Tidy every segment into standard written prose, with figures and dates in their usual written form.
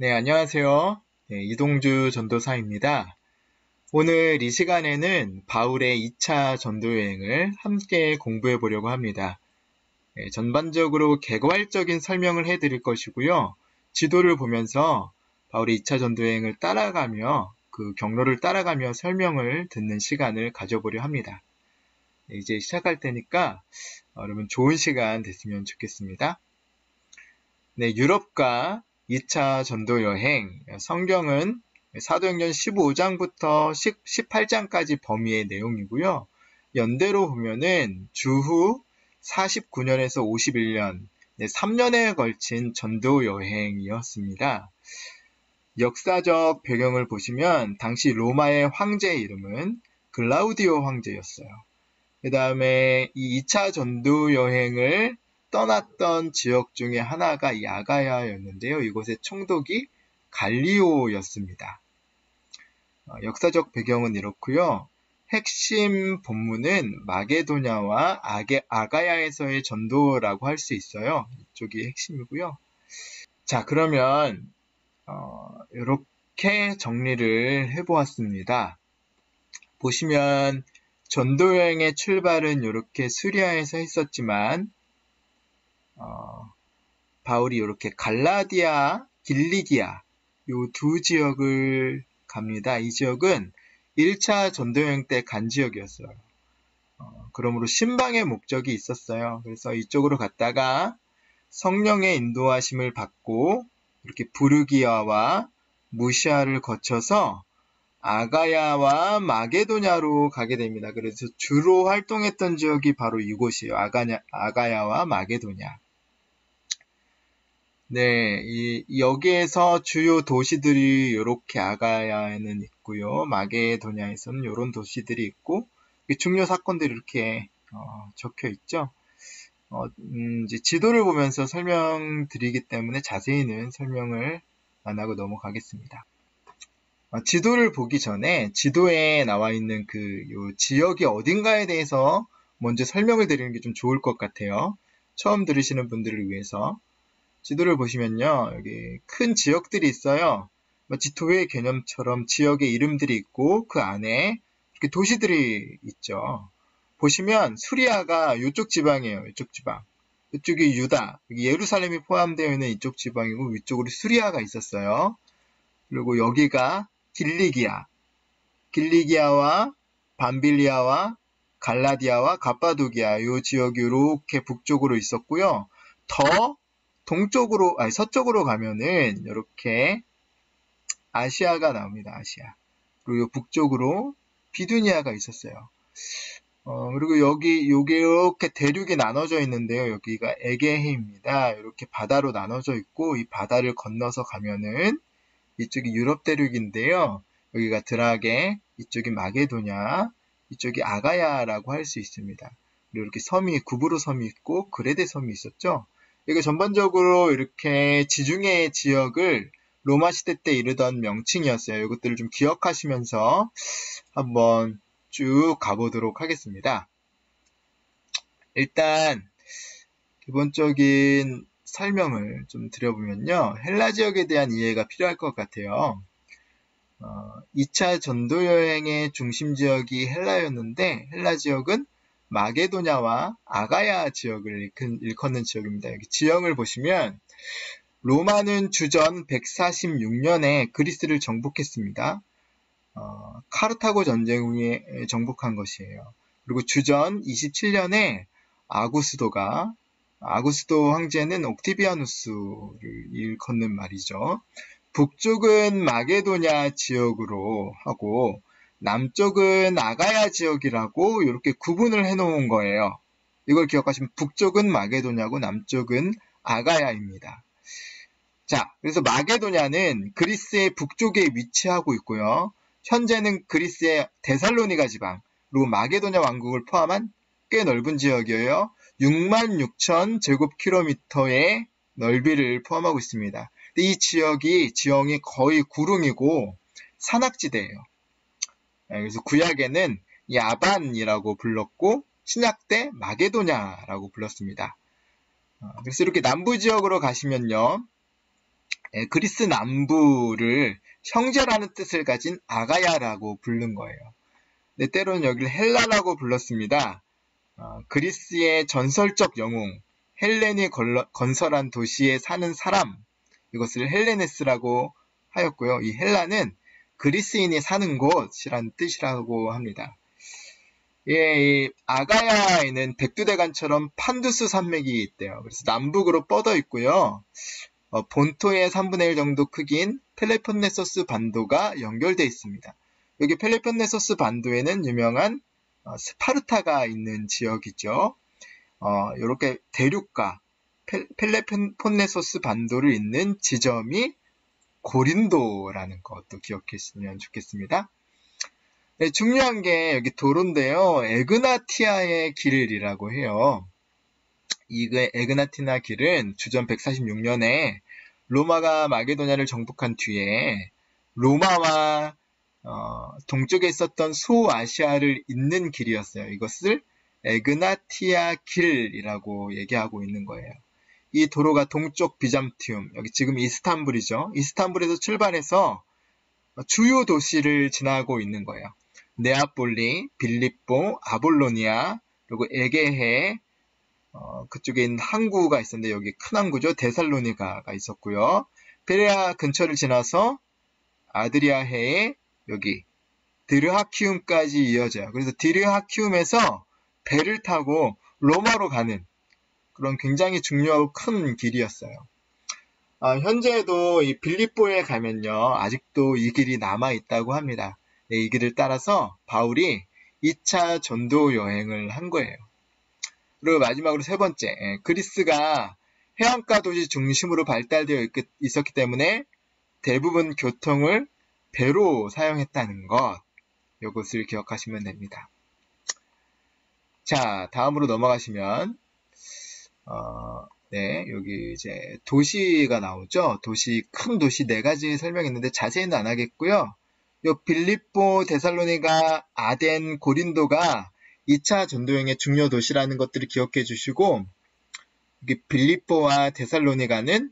네, 안녕하세요. 네, 이동주 전도사입니다. 오늘 이 시간에는 바울의 2차 전도 여행을 함께 공부해 보려고 합니다. 네, 전반적으로 개괄적인 설명을 해드릴 것이고요. 지도를 보면서 바울의 2차 전도 여행을 따라가며 그 경로를 따라가며 설명을 듣는 시간을 가져보려 합니다. 네, 이제 시작할 테니까 여러분 좋은 시간 됐으면 좋겠습니다. 네, 유럽과 2차 전도 여행, 성경은 사도행전 15장부터 18장까지 범위의 내용이고요. 연대로 보면은 주후 49년에서 51년, 3년에 걸친 전도 여행이었습니다. 역사적 배경을 보시면 당시 로마의 황제의 이름은 글라우디오 황제였어요. 그 다음에 이 2차 전도 여행을 떠났던 지역 중에 하나가 이 아가야였는데요. 이곳의 총독이 갈리오였습니다. 역사적 배경은 이렇고요. 핵심 본문은 마게도냐와 아가야에서의 전도라고 할 수 있어요. 이쪽이 핵심이고요. 자, 그러면 이렇게 정리를 해보았습니다. 보시면 전도여행의 출발은 이렇게 수리아에서 했었지만 바울이 이렇게 갈라디아, 길리기아 요 두 지역을 갑니다. 이 지역은 1차 전도여행 때 간 지역이었어요. 그러므로 신방의 목적이 있었어요. 그래서 이쪽으로 갔다가 성령의 인도하심을 받고 이렇게 부르기아와 무시아를 거쳐서 아가야와 마게도냐로 가게 됩니다. 그래서 주로 활동했던 지역이 바로 이곳이에요. 아가야와 마게도냐. 네, 여기에서 주요 도시들이 이렇게 아가야에는 있고요. 마게도냐에서는 이런 도시들이 있고, 중요 사건들이 이렇게 적혀 있죠. 이제 지도를 보면서 설명드리기 때문에 자세히는 설명을 안 하고 넘어가겠습니다. 지도를 보기 전에 지도에 나와 있는 요 지역이 어딘가에 대해서 먼저 설명을 드리는 게 좀 좋을 것 같아요. 처음 들으시는 분들을 위해서. 지도를 보시면요. 여기 큰 지역들이 있어요. 마치 도의 개념처럼 지역의 이름들이 있고 그 안에 이렇게 도시들이 있죠. 보시면 수리아가 이쪽 지방이에요. 이쪽 지방. 이쪽이 유다, 여기 예루살렘이 포함되어 있는 이쪽 지방이고 위쪽으로 수리아가 있었어요. 그리고 여기가 길리기아와 밤빌리아와 갈라디아와 갑바도기아 이 지역이 이렇게 북쪽으로 있었고요. 더 서쪽으로 가면은 이렇게 아시아가 나옵니다. 아시아. 그리고 북쪽으로 비두니아가 있었어요. 그리고 요게 이렇게 대륙이 나눠져 있는데요. 여기가 에게해입니다. 이렇게 바다로 나눠져 있고 이 바다를 건너서 가면은 이쪽이 유럽 대륙인데요. 여기가 드라게, 이쪽이 마게도냐, 이쪽이 아가야라고 할 수 있습니다. 그리고 이렇게 구브로 섬이 있고 그레데 섬이 있었죠. 이게 전반적으로 이렇게 지중해 지역을 로마 시대 때 이르던 명칭이었어요. 이것들을 좀 기억하시면서 한번 쭉 가보도록 하겠습니다. 일단 기본적인 설명을 좀 드려보면요. 헬라 지역에 대한 이해가 필요할 것 같아요. 2차 전도 여행의 중심 지역이 헬라였는데 헬라 지역은 마게도냐와 아가야 지역을 일컫는 지역입니다. 여기 지형을 보시면 로마는 주전 146년에 그리스를 정복했습니다. 카르타고 전쟁 후에 정복한 것이에요. 그리고 주전 27년에 아구스도 황제는 옥티비아누스를 일컫는 말이죠. 북쪽은 마게도냐 지역으로 하고 남쪽은 아가야 지역이라고 이렇게 구분을 해놓은 거예요. 이걸 기억하시면 북쪽은 마게도냐고 남쪽은 아가야입니다. 자, 그래서 마게도냐는 그리스의 북쪽에 위치하고 있고요. 현재는 그리스의 데살로니가 지방, 그리고 마게도냐 왕국을 포함한 꽤 넓은 지역이에요. 66,000 제곱킬로미터의 넓이를 포함하고 있습니다. 근데 이 지형이 거의 구릉이고 산악지대예요. 그래서 구약에는 야반이라고 불렀고 신약 때 마게도냐라고 불렀습니다. 그래서 이렇게 남부 지역으로 가시면요. 그리스 남부를 형제라는 뜻을 가진 아가야라고 부른 거예요. 근데 때로는 여기를 헬라라고 불렀습니다. 그리스의 전설적 영웅 헬렌이 건설한 도시에 사는 사람, 이것을 헬레네스라고 하였고요. 이 헬라는 그리스인이 사는 곳이란 뜻이라고 합니다. 이 아가야에는 백두대간처럼 판두스 산맥이 있대요. 그래서 남북으로 뻗어 있고요. 본토의 3분의 1 정도 크기인 펠로폰네소스 반도가 연결되어 있습니다. 여기 펠로폰네소스 반도에는 유명한 스파르타가 있는 지역이죠. 이렇게 대륙과 펠로폰네소스 반도를 잇는 지점이 고린도라는 것도 기억했으면 좋겠습니다. 네, 중요한 게 여기 도로인데요. 에그나티아의 길이라고 해요. 이 에그나티나 길은 주전 146년에 로마가 마게도냐를 정복한 뒤에 로마와 동쪽에 있었던 소아시아를 잇는 길이었어요. 이것을 에그나티아 길이라고 얘기하고 있는 거예요. 이 도로가 동쪽 비잔티움, 여기 지금 이스탄불이죠. 이스탄불에서 출발해서 주요 도시를 지나고 있는 거예요. 네아폴리, 빌립보, 아볼로니아, 그리고 에게해, 그쪽에 있는 항구가 있었는데 여기 큰 항구죠. 데살로니가가 있었고요. 베레아 근처를 지나서 아드리아해에 여기 드르하키움까지 이어져요. 그래서 드르하키움에서 배를 타고 로마로 가는 그런 굉장히 중요하고 큰 길이었어요. 현재도 이 빌립보에 가면요. 아직도 이 길이 남아있다고 합니다. 네, 이 길을 따라서 바울이 2차 전도 여행을 한 거예요. 그리고 마지막으로 세 번째, 그리스가 해안가 도시 중심으로 발달되어 있었기 때문에 대부분 교통을 배로 사용했다는 것, 이것을 기억하시면 됩니다. 자, 다음으로 넘어가시면 네, 여기 이제 도시가 나오죠. 큰 도시 4가지 설명했는데 자세히는 안 하겠고요. 요 빌립보, 데살로니가, 아덴, 고린도가 2차 전도여행의 중요 도시라는 것들을 기억해 주시고, 여기 빌립보와 데살로니가는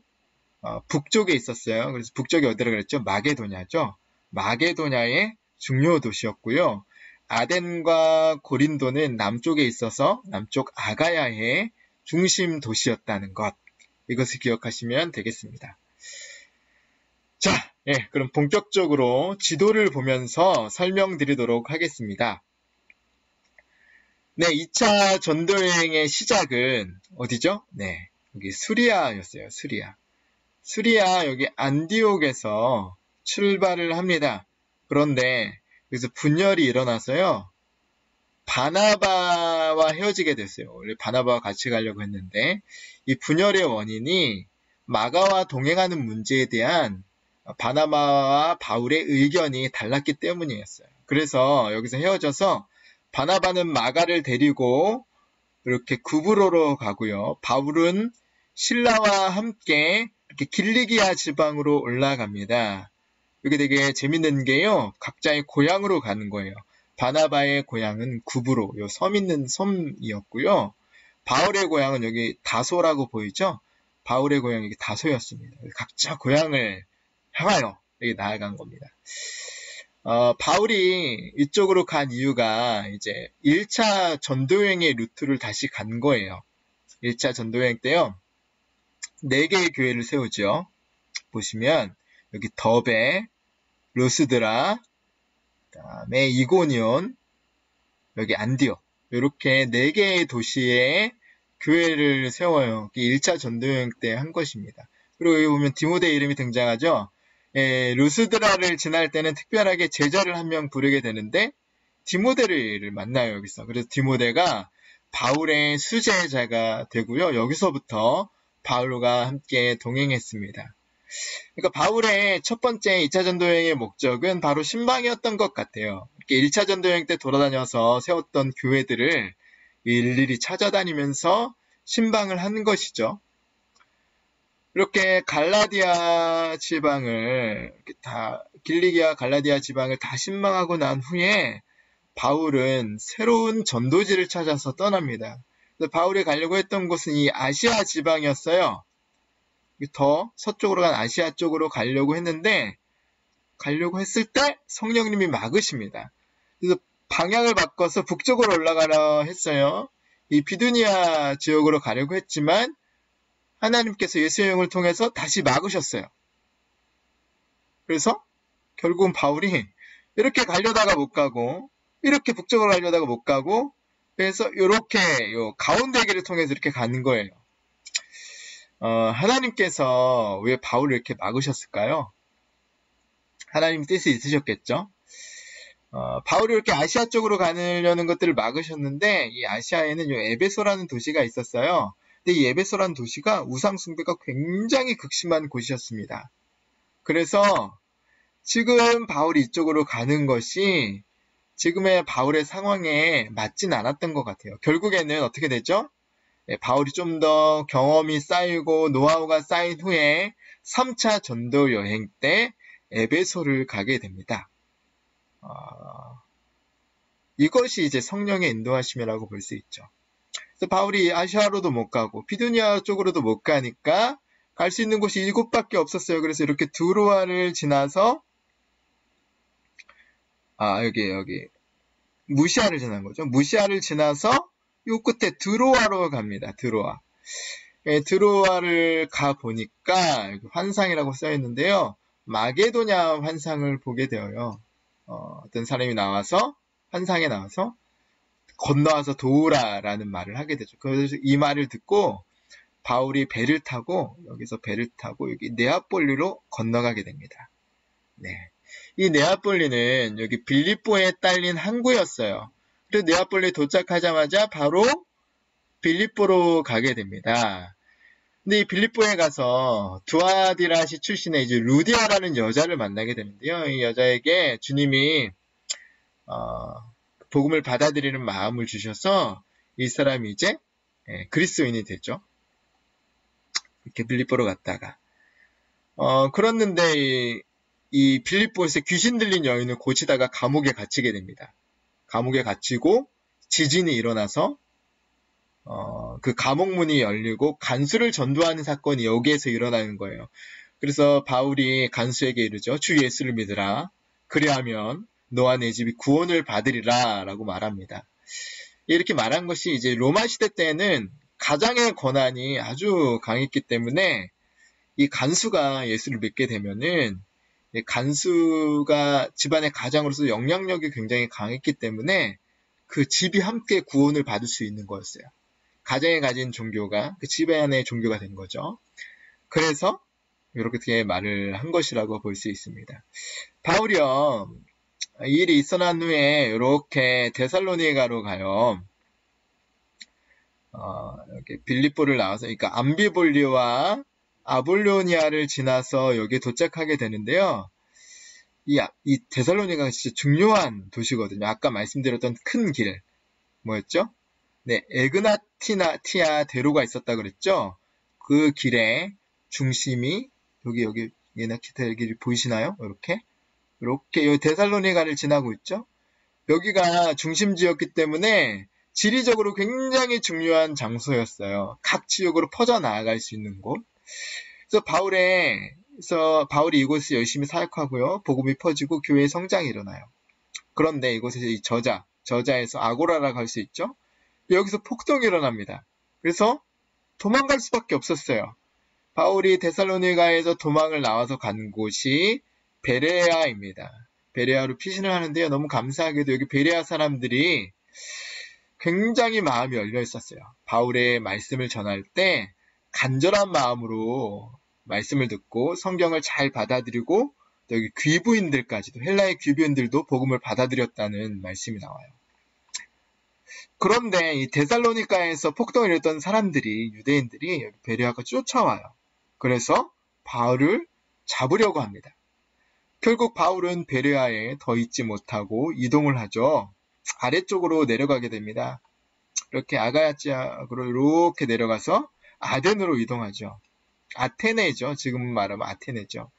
북쪽에 있었어요. 그래서 북쪽이 어디라고 그랬죠? 마게도냐죠. 마게도냐의 중요 도시였고요. 아덴과 고린도는 남쪽에 있어서 남쪽 아가야의 중심 도시였다는 것. 이것을 기억하시면 되겠습니다. 자, 그럼 본격적으로 지도를 보면서 설명드리도록 하겠습니다. 네, 2차 전도여행의 시작은 어디죠? 네, 여기 수리아였어요. 수리아 여기 안디옥에서 출발을 합니다. 그런데 여기서 분열이 일어나서요. 바나바와 헤어지게 됐어요. 원래 바나바와 같이 가려고 했는데 이 분열의 원인이 마가와 동행하는 문제에 대한 바나바와 바울의 의견이 달랐기 때문이었어요. 그래서 여기서 헤어져서 바나바는 마가를 데리고 이렇게 구브로로 가고요. 바울은 신라와 함께 이렇게 길리기아 지방으로 올라갑니다. 이게 되게 재밌는 게요. 각자의 고향으로 가는 거예요. 바나바의 고향은 구브로, 요 섬 있는 섬이었고요. 바울의 고향은 여기 다소라고 보이죠? 바울의 고향이 여기 다소였습니다. 각자 고향을 향하여 여기 나아간 겁니다. 바울이 이쪽으로 간 이유가 이제 1차 전도여행의 루트를 다시 간 거예요. 1차 전도여행 때요. 4개의 교회를 세우죠. 보시면 여기 더베, 루스드라, 그다음에 이고니온, 여기 안디옥 이렇게 4개의 도시에 교회를 세워요. 1차 전도여행 때 한 것입니다. 그리고 여기 보면 디모데 이름이 등장하죠. 루스드라를 지날 때는 특별하게 제자를 한 명 부르게 되는데 디모데를 만나요. 여기서. 그래서 디모데가 바울의 수제자가 되고요. 여기서부터 바울과 함께 동행했습니다. 그러니까 바울의 첫 번째 2차 전도여행의 목적은 바로 신방이었던 것 같아요. 이렇게 1차 전도여행 때 돌아다녀서 세웠던 교회들을 일일이 찾아다니면서 신방을 하는 것이죠. 이렇게 갈라디아 지방을 길리기아 갈라디아 지방을 다 신방하고 난 후에 바울은 새로운 전도지를 찾아서 떠납니다. 바울이 가려고 했던 곳은 이 아시아 지방이었어요. 더 서쪽으로 간 아시아 쪽으로 가려고 했을 때 성령님이 막으십니다. 그래서 방향을 바꿔서 북쪽으로 올라가려 했어요. 이 비두니아 지역으로 가려고 했지만 하나님께서 예수의 영을 통해서 다시 막으셨어요. 그래서 결국은 바울이 이렇게 가려다가 못 가고 이렇게 북쪽으로 가려다가 못 가고 그래서 이렇게 가운데 길을 통해서 이렇게 가는 거예요. 하나님께서 왜 바울을 이렇게 막으셨을까요? 하나님 뜻이 있으셨겠죠? 바울이 이렇게 아시아 쪽으로 가려는 것들을 막으셨는데 이 아시아에는 에베소라는 도시가 있었어요. 근데 이 에베소라는 도시가 우상 숭배가 굉장히 극심한 곳이었습니다. 그래서 지금 바울이 이쪽으로 가는 것이 지금의 바울의 상황에 맞진 않았던 것 같아요. 결국에는 어떻게 되죠? 바울이 좀 더 경험이 쌓이고 노하우가 쌓인 후에 3차 전도 여행 때 에베소를 가게 됩니다. 이것이 이제 성령의 인도하심이라고 볼 수 있죠. 그래서 바울이 아시아로도 못 가고 비두니아 쪽으로도 못 가니까 갈 수 있는 곳이 이곳밖에 없었어요. 그래서 이렇게 드로아를 지나서 여기 무시아를 지난 거죠. 무시아를 지나서 요 끝에 드로아로 갑니다. 드로아. 드로아를 가 보니까 환상이라고 써 있는데요. 마게도냐 환상을 보게 되어요. 어떤 사람이 나와서 환상에 나와서 건너와서 도우라라는 말을 하게 되죠. 그래서 이 말을 듣고 바울이 여기서 배를 타고 여기 네아폴리로 건너가게 됩니다. 네. 이 네아폴리는 여기 빌립보에 딸린 항구였어요. 그래서 네아폴리에 도착하자마자 바로 빌립보로 가게 됩니다. 근데 이 빌립보에 가서 두아디라시 출신의 이제 루디아라는 여자를 만나게 되는데요. 이 여자에게 주님이 복음을 받아들이는 마음을 주셔서 이 사람이 이제 그리스도인이 됐죠. 이렇게 빌립보로 갔다가 그랬는데 이 빌립보에서 귀신 들린 여인을 고치다가 감옥에 갇히게 됩니다. 감옥에 갇히고 지진이 일어나서 그 감옥문이 열리고 간수를 전도하는 사건이 여기에서 일어나는 거예요. 그래서 바울이 간수에게 이르죠. 주 예수를 믿으라. 그리하면 너와 내 집이 구원을 받으리라 라고 말합니다. 이렇게 말한 것이 이제 로마 시대 때는 가장의 권한이 아주 강했기 때문에 이 간수가 예수를 믿게 되면은 간수가 집안의 가장으로서 영향력이 굉장히 강했기 때문에 그 집이 함께 구원을 받을 수 있는 거였어요. 가정에 가진 종교가 그 집안의 종교가 된 거죠. 그래서 이렇게 말을 한 것이라고 볼 수 있습니다. 바울이요, 이 일이 있어난 후에 이렇게 데살로니가로 가요. 이렇게 빌립보를 나와서, 그러니까 암비볼리와 아볼로니아를 지나서 여기에 도착하게 되는데요. 이 데살로니가가 진짜 중요한 도시거든요. 아까 말씀드렸던 큰 길, 뭐였죠? 네, 에그나티아 대로가 있었다 그랬죠? 그 길의 중심이 여기 에그나티아 길이 보이시나요? 이렇게 이 데살로니가를 지나고 있죠? 여기가 중심지였기 때문에 지리적으로 굉장히 중요한 장소였어요. 각 지역으로 퍼져나갈 수 있는 곳. 그래서 바울이 이곳을 열심히 사역하고요. 복음이 퍼지고 교회의 성장이 일어나요. 그런데 이곳에서 이 저자에서 아고라라고 할 수 있죠? 여기서 폭동이 일어납니다. 그래서 도망갈 수밖에 없었어요. 바울이 데살로니가에서 도망을 나와서 간 곳이 베레아입니다. 베레아로 피신을 하는데요. 너무 감사하게도 여기 베레아 사람들이 굉장히 마음이 열려 있었어요. 바울의 말씀을 전할 때 간절한 마음으로 말씀을 듣고 성경을 잘 받아들이고 또 여기 귀부인들까지도 헬라의 귀부인들도 복음을 받아들였다는 말씀이 나와요. 그런데 이 데살로니가에서 폭동을 일으켰던 사람들이 유대인들이 베레아가 쫓아와요. 그래서 바울을 잡으려고 합니다. 결국 바울은 베레아에 더 있지 못하고 이동을 하죠. 아래쪽으로 내려가게 됩니다. 이렇게 아가야 지역으로 이렇게 내려가서 아덴으로 이동하죠. 아테네죠. 지금 말하면 아테네죠.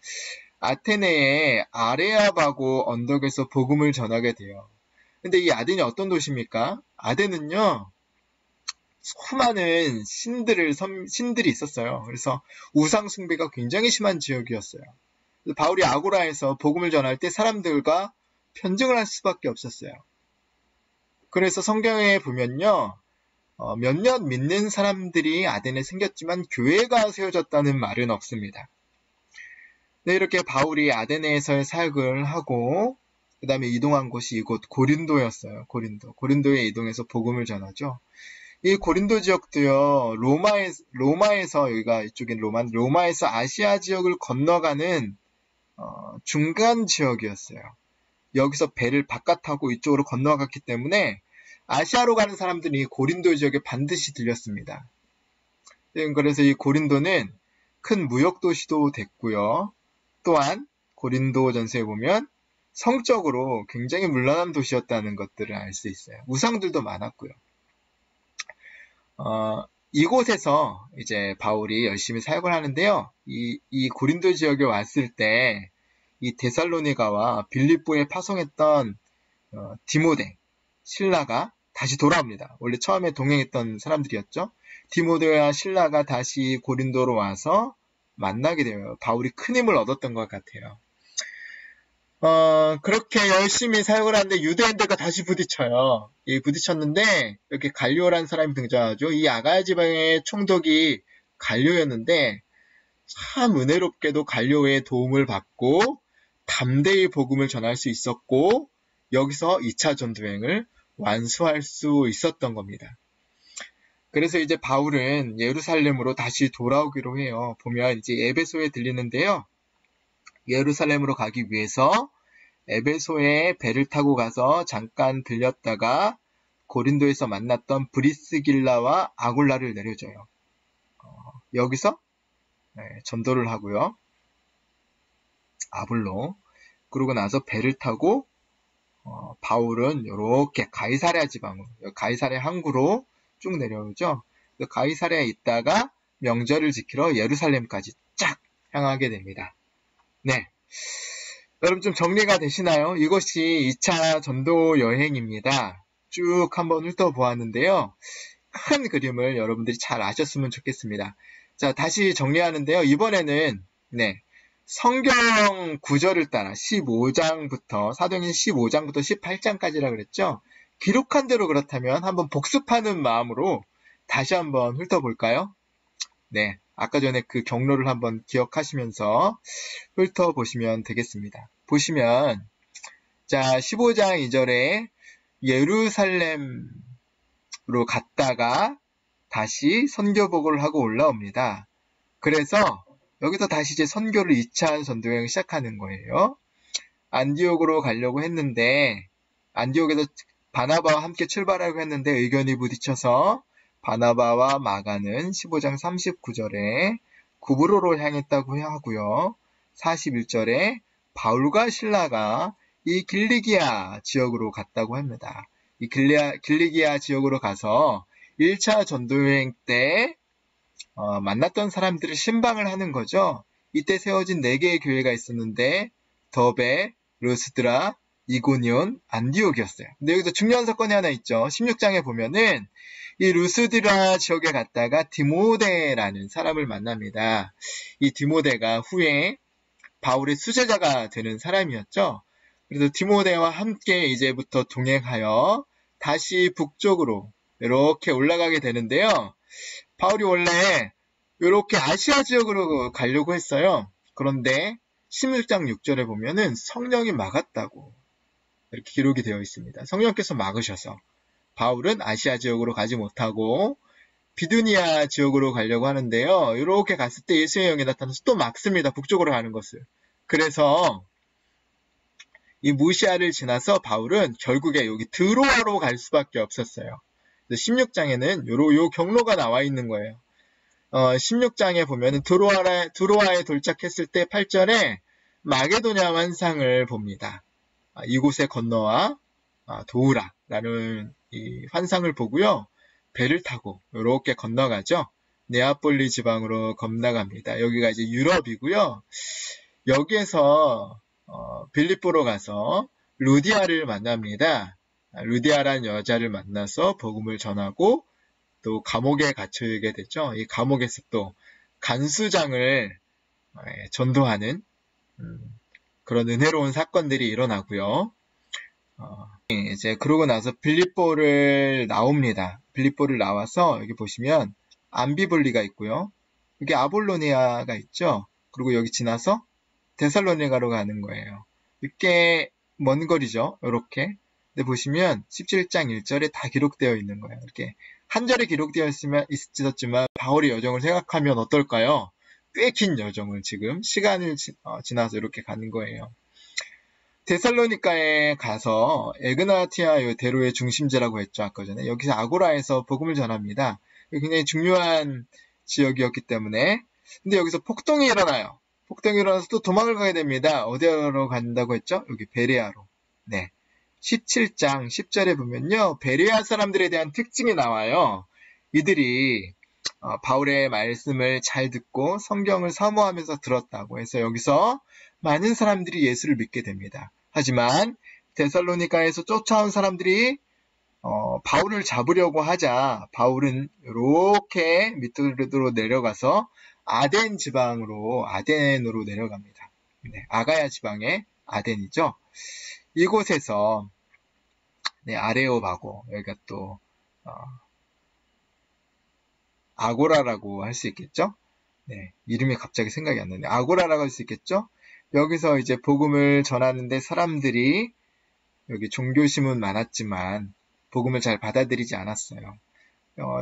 아테네의 아레아바고 언덕에서 복음을 전하게 돼요. 근데 이 아덴이 어떤 도시입니까? 아덴은요, 수많은 신들이 있었어요. 그래서 우상 숭배가 굉장히 심한 지역이었어요. 바울이 아고라에서 복음을 전할 때 사람들과 편증을 할 수밖에 없었어요. 그래서 성경에 보면요, 몇몇 믿는 사람들이 아덴에 생겼지만 교회가 세워졌다는 말은 없습니다. 네, 이렇게 바울이 아데네에서의 사역을 하고 그 다음에 이동한 곳이 이곳 고린도였어요. 고린도에 이동해서 복음을 전하죠. 이 고린도 지역도요, 로마에서 여기가 이쪽인 로마에서 아시아 지역을 건너가는 중간 지역이었어요. 여기서 배를 바깥하고 이쪽으로 건너갔기 때문에 아시아로 가는 사람들이 고린도 지역에 반드시 들렸습니다. 그래서 이 고린도는 큰 무역 도시도 됐고요. 또한 고린도 전서에 보면 성적으로 굉장히 문란한 도시였다는 것들을 알 수 있어요. 우상들도 많았고요. 이곳에서 이제 바울이 열심히 사역을 하는데요. 이 고린도 지역에 왔을 때 이 데살로니가와 빌립보에 파송했던 디모데, 실라가 다시 돌아옵니다. 원래 처음에 동행했던 사람들이었죠. 디모데와 실라가 다시 고린도로 와서 만나게 돼요. 바울이 큰 힘을 얻었던 것 같아요. 그렇게 열심히 사역을 하는데 유대인들과 다시 부딪혀요. 부딪혔는데 이렇게 갈리오라는 사람이 등장하죠. 이 아가야 지방의 총독이 갈리오였는데 참 은혜롭게도 갈리오의 도움을 받고 담대히 복음을 전할 수 있었고 여기서 2차 전도행을 완수할 수 있었던 겁니다. 그래서 이제 바울은 예루살렘으로 다시 돌아오기로 해요. 보면 이제 에베소에 들리는데요. 예루살렘으로 가기 위해서 에베소에 배를 타고 가서 잠깐 들렸다가 고린도에서 만났던 브리스길라와 아굴라를 내려줘요. 여기서 전도를 하고요. 아블로. 그러고 나서 배를 타고 바울은 이렇게 가이사랴 지방으로, 가이사랴 항구로 쭉 내려오죠. 가이사랴에 있다가 명절을 지키러 예루살렘까지 쫙 향하게 됩니다. 네. 여러분 좀 정리가 되시나요? 이것이 2차 전도 여행입니다. 쭉 한번 훑어보았는데요. 큰 그림을 여러분들이 잘 아셨으면 좋겠습니다. 자, 다시 정리하는데요. 이번에는 성경 구절을 따라 15장부터 사도행전 15장부터 18장까지라 그랬죠. 기록한 대로 그렇다면 한번 복습하는 마음으로 다시 한번 훑어볼까요? 네, 아까 전에 그 경로를 한번 기억하시면서 훑어보시면 되겠습니다. 보시면 자 15장 2절에 예루살렘으로 갔다가 다시 선교복을 하고 올라옵니다. 그래서 여기서 다시 이제 선교를 2차 전도여행을 시작하는 거예요. 안디옥으로 가려고 했는데 안디옥에서 바나바와 함께 출발하려고 했는데 의견이 부딪혀서 바나바와 마가는 15장 39절에 구브로로 향했다고 하고요. 41절에 바울과 실라가 이 길리기아 지역으로 갔다고 합니다. 이 길리기아 지역으로 가서 1차 전도여행 때 만났던 사람들을 신방을 하는 거죠. 이때 세워진 4개의 교회가 있었는데 더베, 르스드라, 이고니온, 안디옥이었어요. 근데 여기서 중요한 사건이 하나 있죠. 16장에 보면은 이 루스드라 지역에 갔다가 디모데라는 사람을 만납니다. 이 디모데가 후에 바울의 수제자가 되는 사람이었죠. 그래서 디모데와 함께 이제부터 동행하여 다시 북쪽으로 이렇게 올라가게 되는데요. 바울이 원래 이렇게 아시아 지역으로 가려고 했어요. 그런데 16장 6절에 보면은 성령이 막았다고 이렇게 기록이 되어 있습니다. 성령께서 막으셔서 바울은 아시아 지역으로 가지 못하고 비두니아 지역으로 가려고 하는데요. 이렇게 갔을 때 예수의 영이 나타나서 또 막습니다. 북쪽으로 가는 것을. 그래서 이 무시아를 지나서 바울은 결국에 여기 드로아로 갈 수밖에 없었어요. 16장에는 요 경로가 나와 있는 거예요. 16장에 보면 드로아에 도착했을 때 8절에 마게도냐 환상을 봅니다. 이곳에 건너와 도우라라는 이 환상을 보고요. 배를 타고 이렇게 건너가죠. 네아폴리 지방으로 건너갑니다. 여기가 이제 유럽이고요. 여기에서 빌립보로 가서 루디아를 만납니다. 루디아라는 여자를 만나서 복음을 전하고 또 감옥에 갇히게 되죠. 이 감옥에서 또 간수장을 전도하는 그런 은혜로운 사건들이 일어나고요. 이제 그러고 나서 빌립보를 나옵니다. 빌립보를 나와서 여기 보시면 암비볼리가 있고요. 여기 아볼로니아가 있죠. 그리고 여기 지나서 데살로니가로 가는 거예요. 꽤 먼 거리죠. 이렇게. 근데 보시면 17장 1절에 다 기록되어 있는 거예요. 이렇게 한 절에 기록되어 있었지만 바울의 여정을 생각하면 어떨까요? 꽤 긴 여정을 지금 시간을 지나서 이렇게 가는 거예요. 데살로니가에 가서 에그나티아 대로의 중심지라고 했죠. 아까 전에. 여기서 아고라에서 복음을 전합니다. 굉장히 중요한 지역이었기 때문에. 근데 여기서 폭동이 일어나요. 폭동이 일어나서 또 도망을 가게 됩니다. 어디로 간다고 했죠? 여기 베레아로. 네. 17장 10절에 보면요. 베레아 사람들에 대한 특징이 나와요. 이들이 바울의 말씀을 잘 듣고 성경을 사모하면서 들었다고 해서 여기서 많은 사람들이 예수를 믿게 됩니다. 하지만 데살로니가에서 쫓아온 사람들이 바울을 잡으려고 하자 바울은 이렇게 밑으로 내려가서 아덴으로 내려갑니다. 네, 아가야 지방의 아덴이죠. 이곳에서 아레오바고 여기가 또 아고라라고 할 수 있겠죠. 네, 이름이 갑자기 생각이 안 나네. 아고라라고 할 수 있겠죠. 여기서 이제 복음을 전하는데 사람들이 여기 종교심은 많았지만 복음을 잘 받아들이지 않았어요.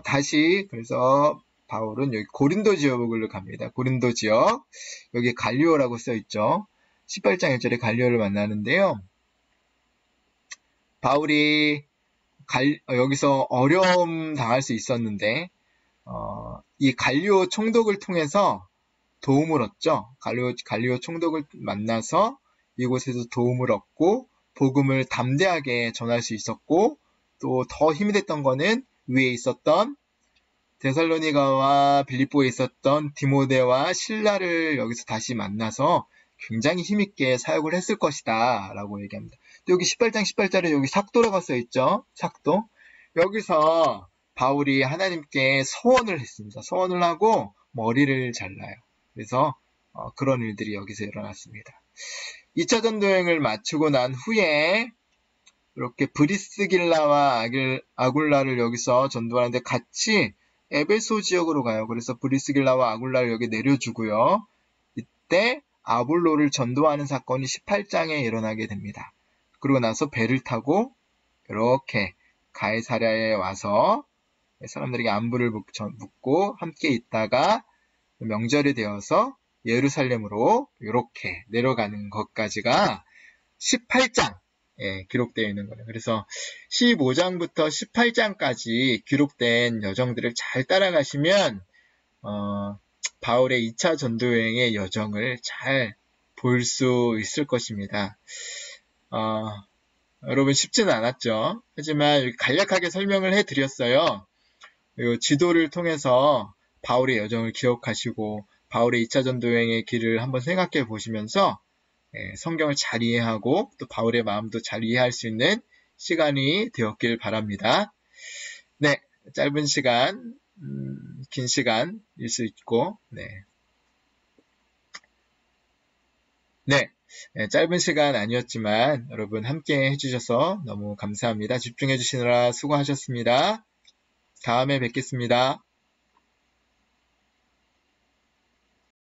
다시 그래서 바울은 여기 고린도 지역으로 갑니다. 고린도 지역 여기 갈리오라고 써있죠. 18장 1절에 갈리오를 만나는데요. 바울이 여기서 어려움 당할 수 있었는데 이 갈리오 총독을 통해서 도움을 얻죠. 갈리오 총독을 만나서 이곳에서 도움을 얻고 복음을 담대하게 전할 수 있었고 또 더 힘이 됐던 거는 위에 있었던 데살로니가와 빌립보에 있었던 디모데와 실라를 여기서 다시 만나서 굉장히 힘있게 사역을 했을 것이다 라고 얘기합니다. 또 여기 18장 18절에 여기 삭도라고 써있죠. 삭도. 여기서 바울이 하나님께 서원을 했습니다. 서원을 하고 머리를 잘라요. 그래서 그런 일들이 여기서 일어났습니다. 2차 전도여행을 마치고 난 후에 이렇게 브리스길라와 아굴라를 여기서 전도하는데 같이 에베소 지역으로 가요. 그래서 브리스길라와 아굴라를 여기 내려주고요. 이때 아볼로를 전도하는 사건이 18장에 일어나게 됩니다. 그러고 나서 배를 타고 이렇게 가이사랴에 와서 사람들에게 안부를 묻고 함께 있다가 명절이 되어서 예루살렘으로 이렇게 내려가는 것까지가 18장에 기록되어 있는 거예요. 그래서 15장부터 18장까지 기록된 여정들을 잘 따라가시면 바울의 2차 전도여행의 여정을 잘 볼 수 있을 것입니다. 여러분 쉽지는 않았죠. 하지만 간략하게 설명을 해드렸어요. 지도를 통해서 바울의 여정을 기억하시고 바울의 2차 전도여행의 길을 한번 생각해 보시면서 성경을 잘 이해하고 또 바울의 마음도 잘 이해할 수 있는 시간이 되었길 바랍니다. 네, 짧은 시간, 긴 시간일 수 있고, 짧은 시간 아니었지만 여러분 함께 해주셔서 너무 감사합니다. 집중해 주시느라 수고하셨습니다. 다음에 뵙겠습니다.